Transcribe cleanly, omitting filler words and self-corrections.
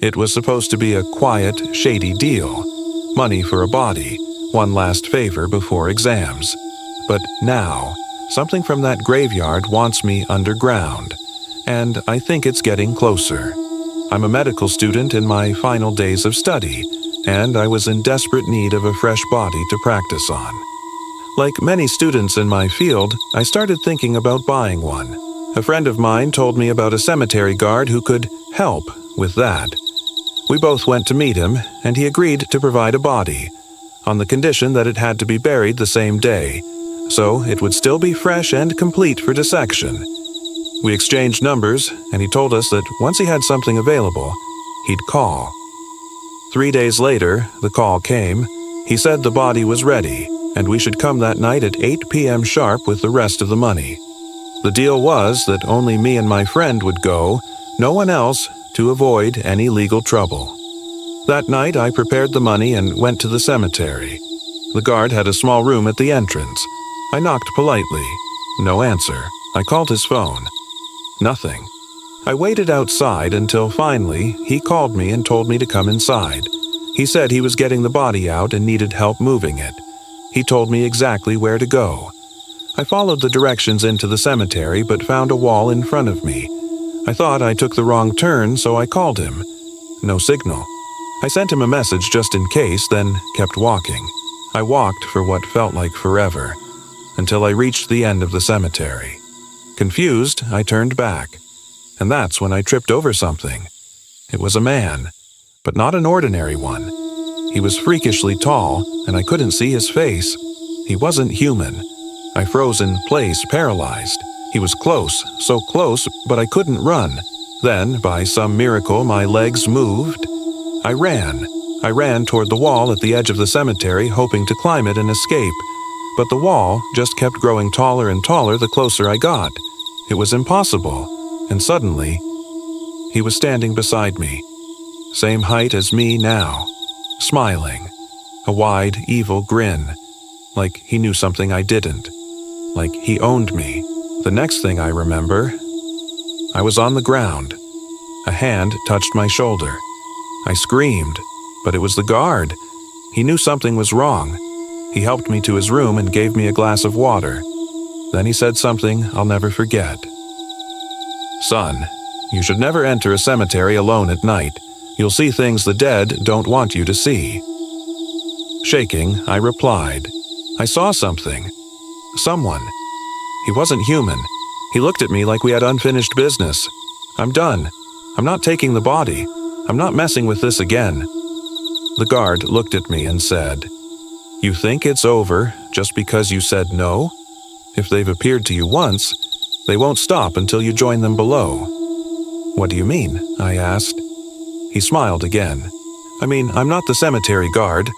It was supposed to be a quiet, shady deal. Money for a body, one last favor before exams. But now, something from that graveyard wants me underground, and I think it's getting closer. I'm a medical student in my final days of study, and I was in desperate need of a fresh body to practice on. Like many students in my field, I started thinking about buying one. A friend of mine told me about a cemetery guard who could help with that. We both went to meet him, and he agreed to provide a body, on the condition that it had to be buried the same day, so it would still be fresh and complete for dissection. We exchanged numbers, and he told us that once he had something available, he'd call. 3 days later, the call came. He said the body was ready, and we should come that night at 8 p.m. sharp with the rest of the money. The deal was that only me and my friend would go, no one else, to avoid any legal trouble. That night I prepared the money and went to the cemetery. The guard had a small room at the entrance. I knocked politely. No answer. I called his phone. Nothing. I waited outside until finally he called me and told me to come inside. He said he was getting the body out and needed help moving it. He told me exactly where to go. I followed the directions into the cemetery but found a wall in front of me. I thought I took the wrong turn, so I called him. No signal. I sent him a message just in case, then kept walking. I walked for what felt like forever, until I reached the end of the cemetery. Confused, I turned back. And that's when I tripped over something. It was a man, but not an ordinary one. He was freakishly tall, and I couldn't see his face. He wasn't human. I froze in place, paralyzed. He was close, so close, but I couldn't run. Then, by some miracle, my legs moved. I ran. I ran toward the wall at the edge of the cemetery, hoping to climb it and escape. But the wall just kept growing taller and taller the closer I got. It was impossible. And suddenly, he was standing beside me. Same height as me now. Smiling. A wide, evil grin. Like he knew something I didn't. Like he owned me. The next thing I remember, I was on the ground. A hand touched my shoulder. I screamed, but it was the guard. He knew something was wrong. He helped me to his room and gave me a glass of water. Then he said something I'll never forget. "Son, you should never enter a cemetery alone at night. You'll see things the dead don't want you to see." Shaking, I replied, "I saw something. Someone. He wasn't human. He looked at me like we had unfinished business. I'm done. I'm not taking the body. I'm not messing with this again." The guard looked at me and said, "You think it's over just because you said no? If they've appeared to you once, they won't stop until you join them below." "What do you mean?" I asked. He smiled again. "I mean, I'm not the cemetery guard.